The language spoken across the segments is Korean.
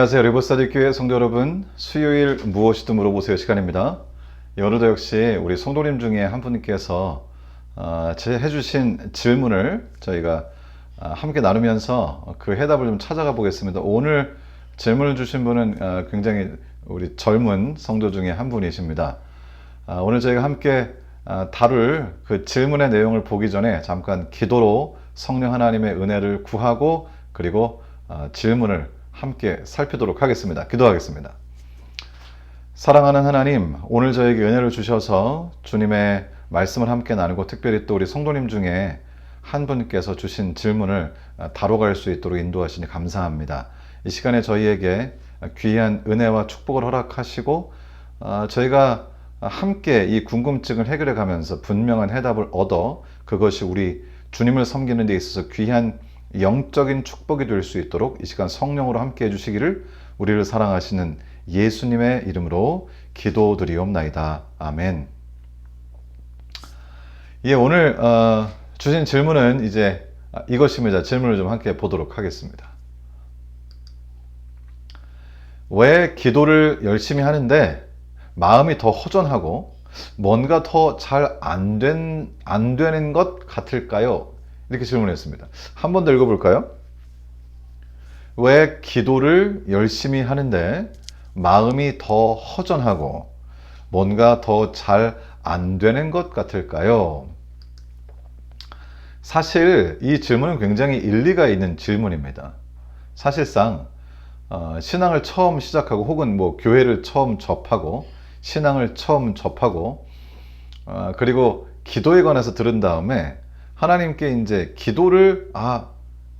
안녕하세요. 리버사디교회 성도 여러분, 수요일 무엇이든 물어보세요 시간입니다. 오늘도 역시 우리 성도님 중에 한 분께서 해주신 질문을 저희가 함께 나누면서 그 해답을 좀 찾아가 보겠습니다. 오늘 질문을 주신 분은 굉장히 우리 젊은 성도 중에 한 분이십니다. 오늘 저희가 함께 다룰 그 질문의 내용을 보기 전에 잠깐 기도로 성령 하나님의 은혜를 구하고 그리고 질문을 함께 살피도록 하겠습니다. 기도하겠습니다. 사랑하는 하나님, 오늘 저에게 은혜를 주셔서 주님의 말씀을 함께 나누고 특별히 또 우리 성도님 중에 한 분께서 주신 질문을 다뤄갈 수 있도록 인도하시니 감사합니다. 이 시간에 저희에게 귀한 은혜와 축복을 허락하시고 저희가 함께 이 궁금증을 해결해 가면서 분명한 해답을 얻어 그것이 우리 주님을 섬기는 데 있어서 귀한 영적인 축복이 될 수 있도록 이 시간 성령으로 함께 해주시기를 우리를 사랑하시는 예수님의 이름으로 기도드리옵나이다. 아멘. 예, 오늘 주신 질문은 이제 이것입니다. 질문을 좀 함께 보도록 하겠습니다. 왜 기도를 열심히 하는데 마음이 더 허전하고 뭔가 더 잘 안 되는 것 같을까요? 이렇게 질문했습니다. 한 번 더 읽어볼까요? 왜 기도를 열심히 하는데 마음이 더 허전하고 뭔가 더 잘 안 되는 것 같을까요? 사실 이 질문은 굉장히 일리가 있는 질문입니다. 사실상 신앙을 처음 시작하고 혹은 뭐 교회를 처음 접하고 신앙을 처음 접하고 그리고 기도에 관해서 들은 다음에 하나님께 이제 기도를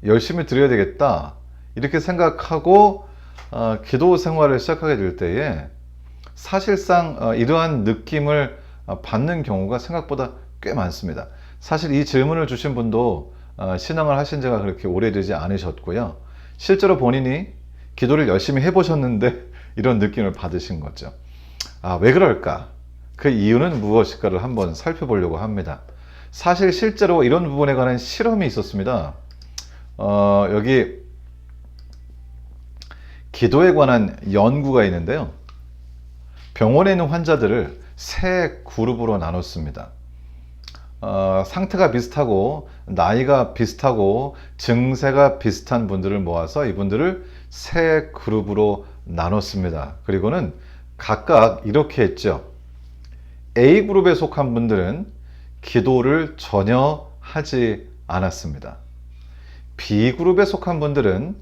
열심히 드려야 되겠다 이렇게 생각하고 기도 생활을 시작하게 될 때에 사실상 이러한 느낌을 받는 경우가 생각보다 꽤 많습니다. 사실 이 질문을 주신 분도 신앙을 하신 지가 그렇게 오래되지 않으셨고요. 실제로 본인이 기도를 열심히 해보셨는데 이런 느낌을 받으신 거죠. 왜 그럴까? 그 이유는 무엇일까를 한번 살펴보려고 합니다. 사실 실제로 이런 부분에 관한 실험이 있었습니다. 여기 기도에 관한 연구가 있는데요. 병원에 있는 환자들을 세 그룹으로 나눴습니다. 상태가 비슷하고 나이가 비슷하고 증세가 비슷한 분들을 모아서 이분들을 세 그룹으로 나눴습니다. 그리고는 각각 이렇게 했죠. A그룹에 속한 분들은 기도를 전혀 하지 않았습니다. B그룹에 속한 분들은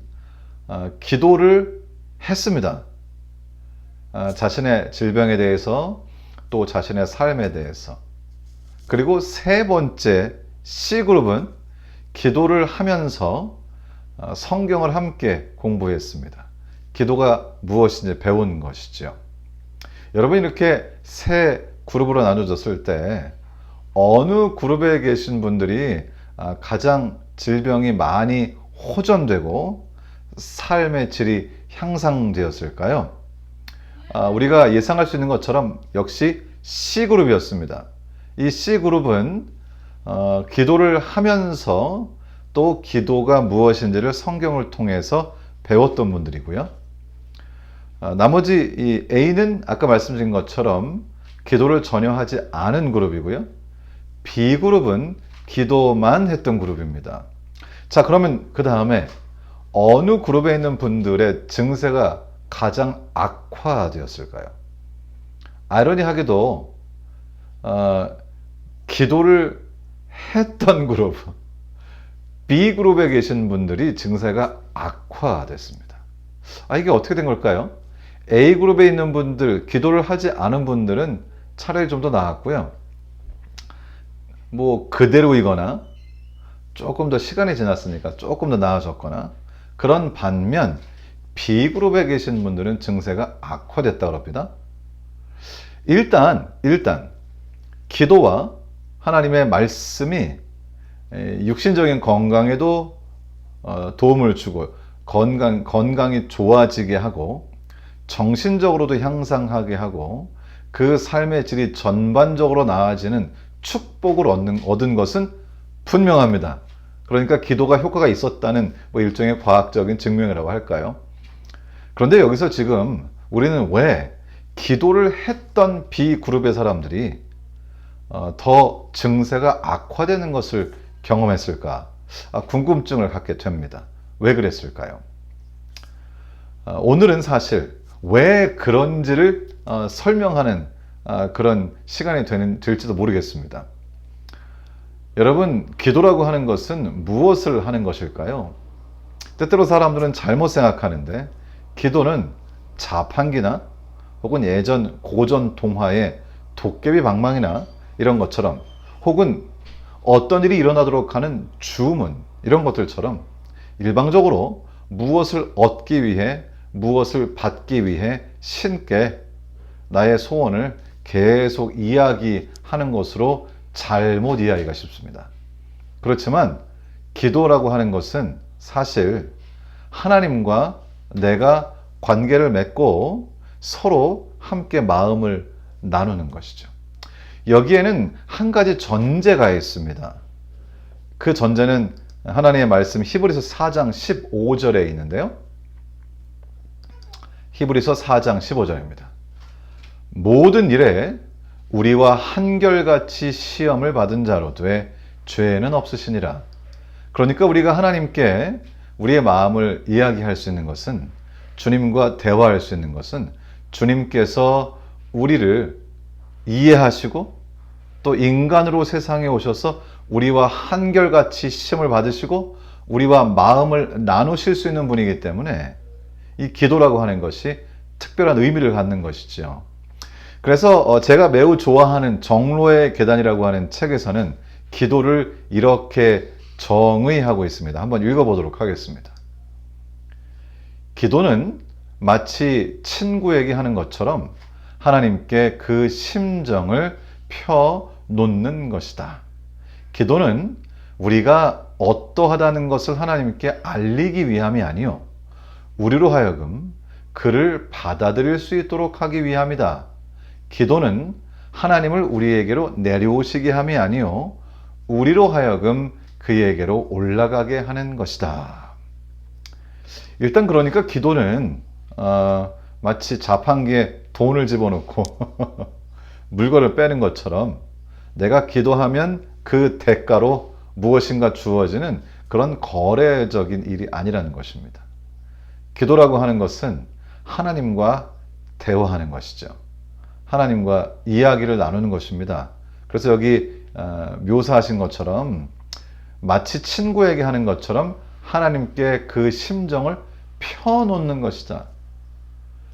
기도를 했습니다. 자신의 질병에 대해서 또 자신의 삶에 대해서. 그리고 세 번째 C그룹은 기도를 하면서 성경을 함께 공부했습니다. 기도가 무엇인지 배운 것이죠. 여러분, 이렇게 세 그룹으로 나눠졌을 때 어느 그룹에 계신 분들이 가장 질병이 많이 호전되고 삶의 질이 향상되었을까요? 우리가 예상할 수 있는 것처럼 역시 C그룹이었습니다. 이 C그룹은 기도를 하면서 또 기도가 무엇인지를 성경을 통해서 배웠던 분들이고요. 나머지 이 A는 아까 말씀드린 것처럼 기도를 전혀 하지 않은 그룹이고요. B그룹은 기도만 했던 그룹입니다. 자, 그러면 그 다음에 어느 그룹에 있는 분들의 증세가 가장 악화되었을까요? 아이러니하게도 기도를 했던 그룹, B그룹에 계신 분들이 증세가 악화됐습니다. 이게 어떻게 된 걸까요? A그룹에 있는 분들, 기도를 하지 않은 분들은 차라리 좀 더 나았고요. 뭐 그대로이거나 조금 더 시간이 지났으니까 조금 더 나아졌거나 그런 반면 B그룹에 계신 분들은 증세가 악화됐다고 합니다. 일단 기도와 하나님의 말씀이 육신적인 건강에도 도움을 주고 건강이 좋아지게 하고 정신적으로도 향상하게 하고 그 삶의 질이 전반적으로 나아지는 축복을 얻은 것은 분명합니다. 그러니까 기도가 효과가 있었다는 일종의 과학적인 증명이라고 할까요? 그런데 여기서 지금 우리는 왜 기도를 했던 B그룹의 사람들이 더 증세가 악화되는 것을 경험했을까? 궁금증을 갖게 됩니다. 왜 그랬을까요? 오늘은 사실 왜 그런지를 설명하는 그런 시간이 될지도 모르겠습니다. 여러분, 기도라고 하는 것은 무엇을 하는 것일까요? 때때로 사람들은 잘못 생각하는데 기도는 자판기나 혹은 예전 고전 동화의 도깨비 방망이나 이런 것처럼, 혹은 어떤 일이 일어나도록 하는 주문, 이런 것들처럼 일방적으로 무엇을 얻기 위해, 무엇을 받기 위해 신께 나의 소원을 계속 이야기하는 것으로 잘못 이해하기가 쉽습니다. 그렇지만 기도라고 하는 것은 사실 하나님과 내가 관계를 맺고 서로 함께 마음을 나누는 것이죠. 여기에는 한 가지 전제가 있습니다. 그 전제는 하나님의 말씀 히브리서 4장 15절에 있는데요. 히브리서 4장 15절입니다. 모든 일에 우리와 한결같이 시험을 받은 자로 돼 죄는 없으시니라. 그러니까 우리가 하나님께 우리의 마음을 이야기할 수 있는 것은, 주님과 대화할 수 있는 것은, 주님께서 우리를 이해하시고 또 인간으로 세상에 오셔서 우리와 한결같이 시험을 받으시고 우리와 마음을 나누실 수 있는 분이기 때문에 이 기도라고 하는 것이 특별한 의미를 갖는 것이죠. 그래서 제가 매우 좋아하는 정로의 계단이라고 하는 책에서는 기도를 이렇게 정의하고 있습니다. 한번 읽어보도록 하겠습니다. 기도는 마치 친구에게 하는 것처럼 하나님께 그 심정을 펴놓는 것이다. 기도는 우리가 어떠하다는 것을 하나님께 알리기 위함이 아니요, 우리로 하여금 그를 받아들일 수 있도록 하기 위함이다. 기도는 하나님을 우리에게로 내려오시게 함이 아니요, 우리로 하여금 그에게로 올라가게 하는 것이다. 일단 그러니까 기도는 마치 자판기에 돈을 집어넣고 물건을 빼는 것처럼 내가 기도하면 그 대가로 무엇인가 주어지는 그런 거래적인 일이 아니라는 것입니다. 기도라고 하는 것은 하나님과 대화하는 것이죠. 하나님과 이야기를 나누는 것입니다. 그래서 여기 묘사하신 것처럼 마치 친구에게 하는 것처럼 하나님께 그 심정을 펴놓는 것이다.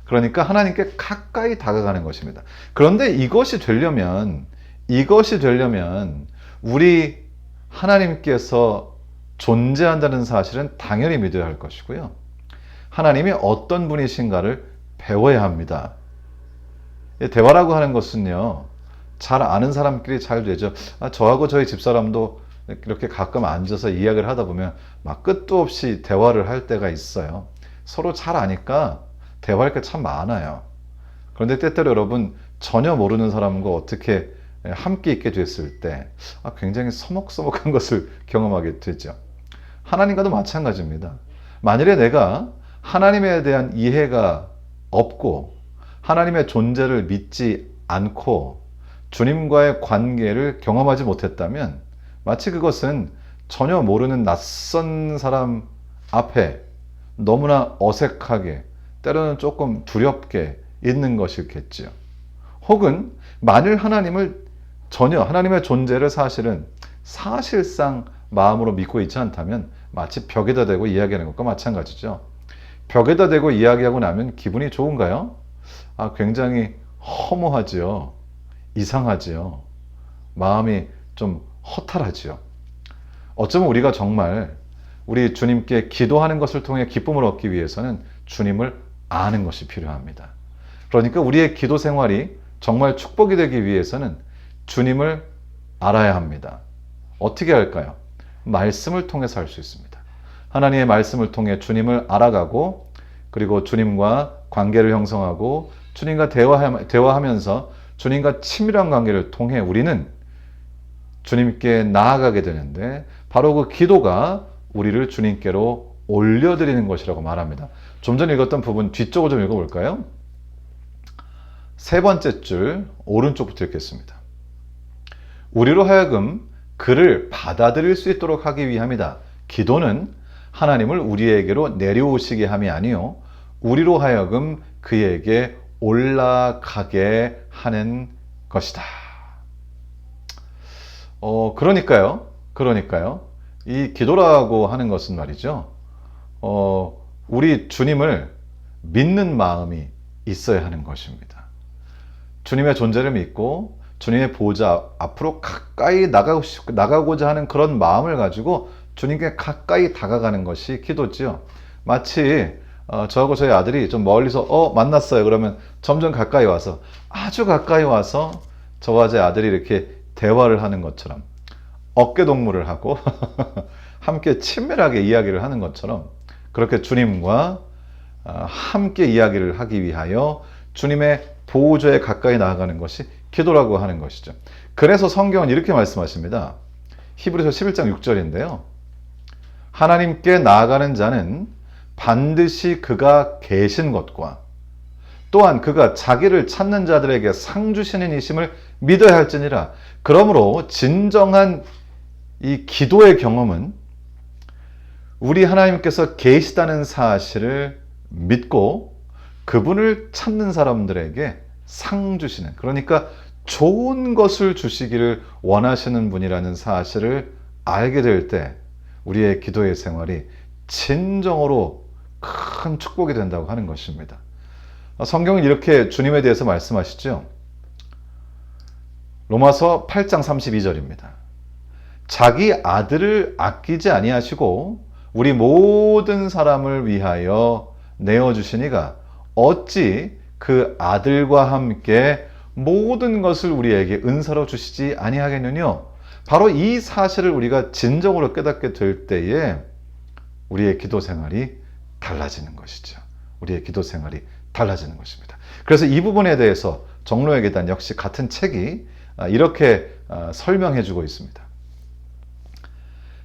그러니까 하나님께 가까이 다가가는 것입니다. 그런데 이것이 되려면 우리 하나님께서 존재한다는 사실은 당연히 믿어야 할 것이고요. 하나님이 어떤 분이신가를 배워야 합니다. 대화라고 하는 것은요, 잘 아는 사람끼리 잘 되죠. 저하고 저희 집사람도 이렇게 가끔 앉아서 이야기를 하다 보면 막 끝도 없이 대화를 할 때가 있어요. 서로 잘 아니까 대화할 게 참 많아요. 그런데 때때로 여러분, 전혀 모르는 사람과 어떻게 함께 있게 됐을 때 굉장히 서먹서먹한 것을 경험하게 되죠. 하나님과도 마찬가지입니다. 만일에 내가 하나님에 대한 이해가 없고 하나님의 존재를 믿지 않고 주님과의 관계를 경험하지 못했다면 마치 그것은 전혀 모르는 낯선 사람 앞에 너무나 어색하게, 때로는 조금 두렵게 있는 것이겠지요. 혹은 만일 하나님의 존재를 사실상 마음으로 믿고 있지 않다면 마치 벽에다 대고 이야기하는 것과 마찬가지죠. 벽에다 대고 이야기하고 나면 기분이 좋은가요? 굉장히 허무하지요. 이상하지요. 마음이 좀 허탈하지요. 어쩌면 우리가 정말 우리 주님께 기도하는 것을 통해 기쁨을 얻기 위해서는 주님을 아는 것이 필요합니다. 그러니까 우리의 기도 생활이 정말 축복이 되기 위해서는 주님을 알아야 합니다. 어떻게 할까요? 말씀을 통해서 할 수 있습니다. 하나님의 말씀을 통해 주님을 알아가고, 그리고 주님과 관계를 형성하고 주님과 대화하면서 주님과 친밀한 관계를 통해 우리는 주님께 나아가게 되는데, 바로 그 기도가 우리를 주님께로 올려드리는 것이라고 말합니다. 좀 전에 읽었던 부분 뒤쪽을 좀 읽어볼까요? 세 번째 줄 오른쪽부터 읽겠습니다. 우리로 하여금 그를 받아들일 수 있도록 하기 위함이다. 기도는 하나님을 우리에게로 내려오시게 함이 아니요 우리로 하여금 그에게 올라가게 하는 것이다. 그러니까요. 이 기도라고 하는 것은 말이죠. 우리 주님을 믿는 마음이 있어야 하는 것입니다. 주님의 존재를 믿고 주님의 보좌 앞으로 가까이 나가고자 하는 그런 마음을 가지고 주님께 가까이 다가가는 것이 기도지요. 마치 저하고 저희 아들이 좀 멀리서 만났어요. 그러면 점점 가까이 와서 아주 가까이 와서 저와 제 아들이 이렇게 대화를 하는 것처럼 어깨 동무를 하고 함께 친밀하게 이야기를 하는 것처럼 그렇게 주님과 함께 이야기를 하기 위하여 주님의 보호자에 가까이 나아가는 것이 기도라고 하는 것이죠. 그래서 성경은 이렇게 말씀하십니다. 히브리서 11장 6절인데요. 하나님께 나아가는 자는 반드시 그가 계신 것과 또한 그가 자기를 찾는 자들에게 상 주시는 이심을 믿어야 할지니라. 그러므로 진정한 이 기도의 경험은 우리 하나님께서 계시다는 사실을 믿고 그분을 찾는 사람들에게 상 주시는, 그러니까 좋은 것을 주시기를 원하시는 분이라는 사실을 알게 될 때 우리의 기도의 생활이 진정으로 큰 축복이 된다고 하는 것입니다. 성경은 이렇게 주님에 대해서 말씀하시죠. 로마서 8장 32절입니다. 자기 아들을 아끼지 아니하시고 우리 모든 사람을 위하여 내어주시니가 어찌 그 아들과 함께 모든 것을 우리에게 은사로 주시지 아니하겠느냐. 바로 이 사실을 우리가 진정으로 깨닫게 될 때에 우리의 기도 생활이 달라지는 것이죠. 우리의 기도 생활이 달라지는 것입니다. 그래서 이 부분에 대해서 정로의 계단 역시 같은 책이 이렇게 설명해 주고 있습니다.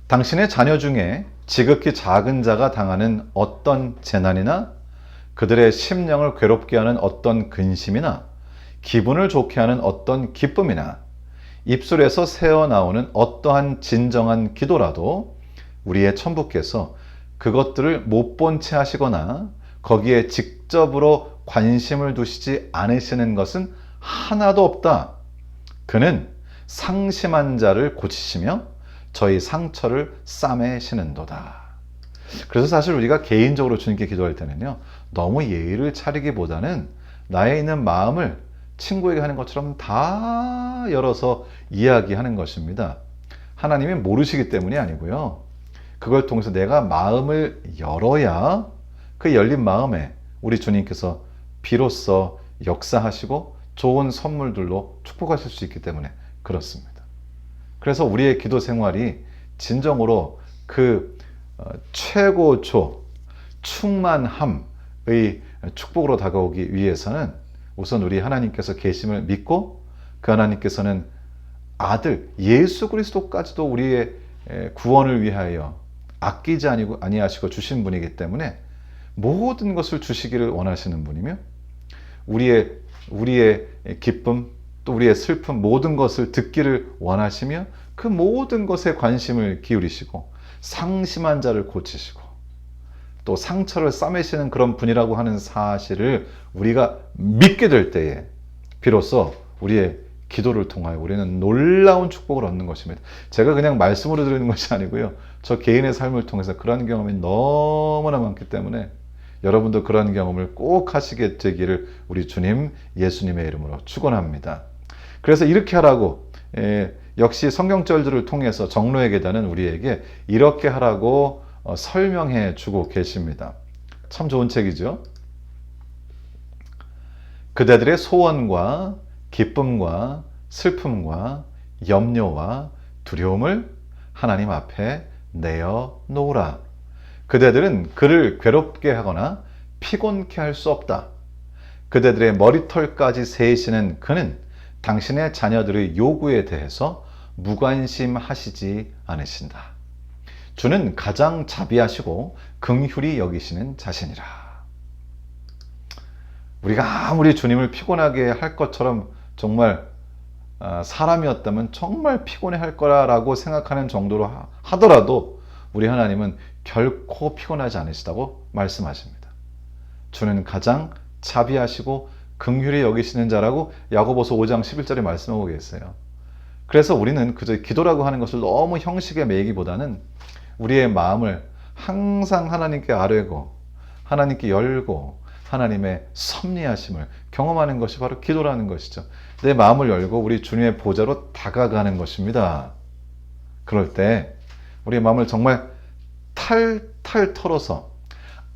당신의 자녀 중에 지극히 작은 자가 당하는 어떤 재난이나 그들의 심령을 괴롭게 하는 어떤 근심이나 기분을 좋게 하는 어떤 기쁨이나 입술에서 새어나오는 어떠한 진정한 기도라도 우리의 천부께서 그것들을 못 본 채 하시거나 거기에 직접으로 관심을 두시지 않으시는 것은 하나도 없다. 그는 상심한 자를 고치시며 저희 상처를 싸매시는도다. 그래서 사실 우리가 개인적으로 주님께 기도할 때는요, 너무 예의를 차리기보다는 나에 있는 마음을 친구에게 하는 것처럼 다 열어서 이야기하는 것입니다. 하나님이 모르시기 때문이 아니고요. 그걸 통해서 내가 마음을 열어야 그 열린 마음에 우리 주님께서 비로소 역사하시고 좋은 선물들로 축복하실 수 있기 때문에 그렇습니다. 그래서 우리의 기도 생활이 진정으로 그 최고조 충만함의 축복으로 다가오기 위해서는 우선 우리 하나님께서 계심을 믿고 그 하나님께서는 아들 예수 그리스도까지도 우리의 구원을 위하여 아끼지 아니하시고 주신 분이기 때문에 모든 것을 주시기를 원하시는 분이며 우리의 기쁨 또 우리의 슬픔 모든 것을 듣기를 원하시며 그 모든 것에 관심을 기울이시고 상심한 자를 고치시고 또 상처를 싸매시는 그런 분이라고 하는 사실을 우리가 믿게 될 때에 비로소 우리의 기도를 통하여 우리는 놀라운 축복을 얻는 것입니다. 제가 그냥 말씀으로 드리는 것이 아니고요. 저 개인의 삶을 통해서 그런 경험이 너무나 많기 때문에 여러분도 그런 경험을 꼭 하시게 되기를 우리 주님 예수님의 이름으로 축원합니다. 그래서 이렇게 하라고 역시 성경절들을 통해서 정로의 계단은 우리에게 이렇게 하라고 설명해 주고 계십니다. 참 좋은 책이죠. 그대들의 소원과 기쁨과 슬픔과 염려와 두려움을 하나님 앞에 내어 놓으라. 그대들은 그를 괴롭게 하거나 피곤케 할 수 없다. 그대들의 머리털까지 세시는 그는 당신의 자녀들의 요구에 대해서 무관심하시지 않으신다. 주는 가장 자비하시고 긍휼히 여기시는 자신이라. 우리가 아무리 주님을 피곤하게 할 것처럼 정말 사람이었다면 정말 피곤해 할 거라고 생각하는 정도로 하더라도 우리 하나님은 결코 피곤하지 않으시다고 말씀하십니다. 주는 가장 자비하시고 긍휼히 여기시는 자라고 야고보서 5장 11절에 말씀하고 계세요. 그래서 우리는 그저 기도라고 하는 것을 너무 형식에 매이기보다는 우리의 마음을 항상 하나님께 아뢰고 하나님께 열고 하나님의 섭리하심을 경험하는 것이 바로 기도라는 것이죠. 내 마음을 열고 우리 주님의 보좌로 다가가는 것입니다. 그럴 때 우리의 마음을 정말 탈탈 털어서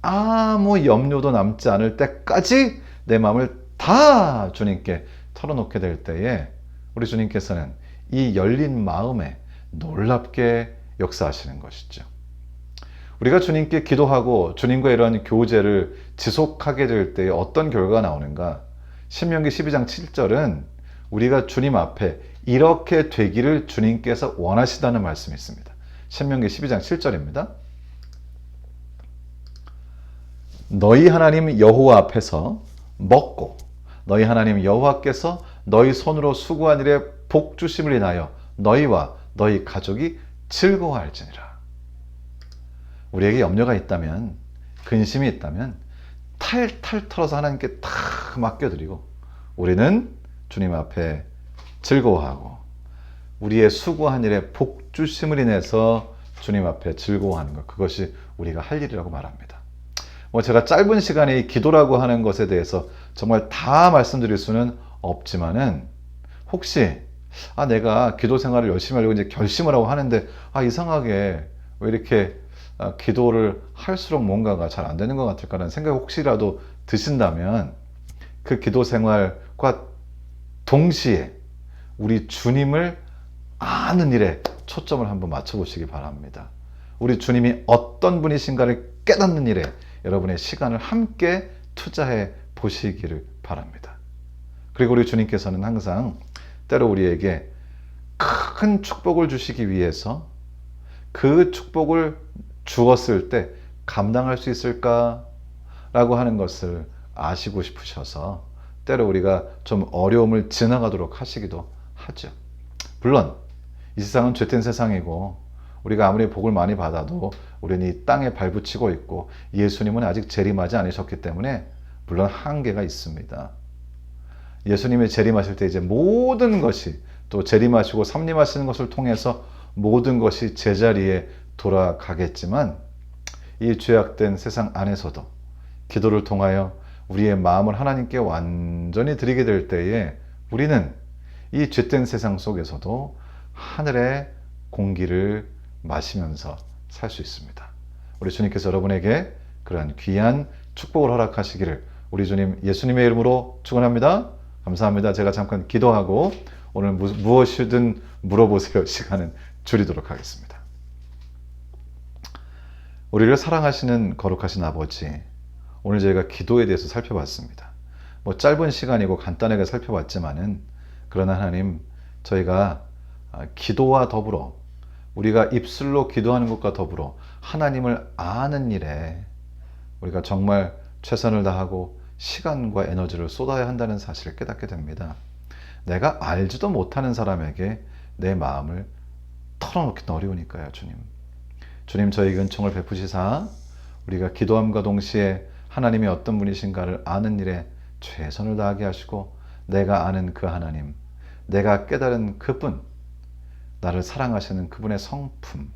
아무 염려도 남지 않을 때까지 내 마음을 다 주님께 털어놓게 될 때에 우리 주님께서는 이 열린 마음에 놀랍게 역사하시는 것이죠. 우리가 주님께 기도하고 주님과 이러한 교제를 지속하게 될 때에 어떤 결과가 나오는가? 신명기 12장 7절은 우리가 주님 앞에 이렇게 되기를 주님께서 원하시다는 말씀이 있습니다. 신명기 12장 7절입니다. 너희 하나님 여호와 앞에서 먹고 너희 하나님 여호와께서 너희 손으로 수고한 일에 복 주심을 인하여 너희와 너희 가족이 즐거워할지니라. 우리에게 염려가 있다면, 근심이 있다면 탈탈 털어서 하나님께 다 맡겨드리고 우리는 주님 앞에 즐거워하고 우리의 수고한 일에 복 주심을 인해서 주님 앞에 즐거워하는 것, 그것이 우리가 할 일이라고 말합니다. 제가 짧은 시간에 이 기도라고 하는 것에 대해서 정말 다 말씀드릴 수는 없지만은 혹시 내가 기도 생활을 열심히 하려고 이제 결심을 하고 하는데 이상하게 왜 이렇게 기도를 할수록 뭔가가 잘 안 되는 것 같을까라는 생각이 혹시라도 드신다면 그 기도 생활과 동시에 우리 주님을 아는 일에 초점을 한번 맞춰보시기 바랍니다. 우리 주님이 어떤 분이신가를 깨닫는 일에 여러분의 시간을 함께 투자해 보시기를 바랍니다. 그리고 우리 주님께서는 항상 때로 우리에게 큰 축복을 주시기 위해서 그 축복을 주었을 때 감당할 수 있을까? 라고 하는 것을 아시고 싶으셔서 때로 우리가 좀 어려움을 지나가도록 하시기도 하죠. 물론 이 세상은 죄된 세상이고 우리가 아무리 복을 많이 받아도 우리는 이 땅에 발붙이고 있고 예수님은 아직 재림하지 않으셨기 때문에 물론 한계가 있습니다. 예수님이 재림하실 때 이제 모든 것이 또 재림하시고 삼림하시는 것을 통해서 모든 것이 제자리에 돌아가겠지만 이 죄악된 세상 안에서도 기도를 통하여 우리의 마음을 하나님께 완전히 드리게 될 때에 우리는 이 죄된 세상 속에서도 하늘의 공기를 마시면서 살 수 있습니다. 우리 주님께서 여러분에게 그러한 귀한 축복을 허락하시기를 우리 주님 예수님의 이름으로 축원합니다. 감사합니다. 제가 잠깐 기도하고 오늘 무엇이든 물어보세요 시간은 줄이도록 하겠습니다. 우리를 사랑하시는 거룩하신 아버지, 오늘 저희가 기도에 대해서 살펴봤습니다. 짧은 시간이고 간단하게 살펴봤지만은 그러나 하나님, 저희가 기도와 더불어 우리가 입술로 기도하는 것과 더불어 하나님을 아는 일에 우리가 정말 최선을 다하고 시간과 에너지를 쏟아야 한다는 사실을 깨닫게 됩니다. 내가 알지도 못하는 사람에게 내 마음을 털어놓기는 어려우니까요, 주님. 주님, 저에게 은총을 베푸시사 우리가 기도함과 동시에 하나님이 어떤 분이신가를 아는 일에 최선을 다하게 하시고 내가 아는 그 하나님, 내가 깨달은 그분, 나를 사랑하시는 그분의 성품,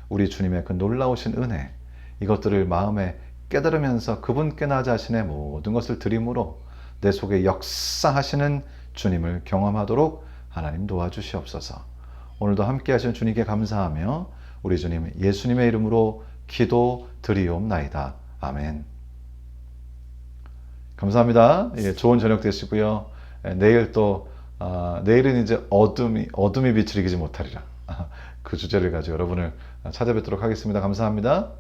우리 주님의 그 놀라우신 은혜, 이것들을 마음에 깨달으면서 그분께 나 자신의 모든 것을 드림으로 내 속에 역사하시는 주님을 경험하도록 하나님 도와주시옵소서. 오늘도 함께 하신 주님께 감사하며 우리 주님 예수님의 이름으로 기도 드리옵나이다. 아멘. 감사합니다. 좋은 저녁 되시고요. 내일 또 내일은 이제 어둠이 빛을 이기지 못하리라. 그 주제를 가지고 여러분을 찾아뵙도록 하겠습니다. 감사합니다.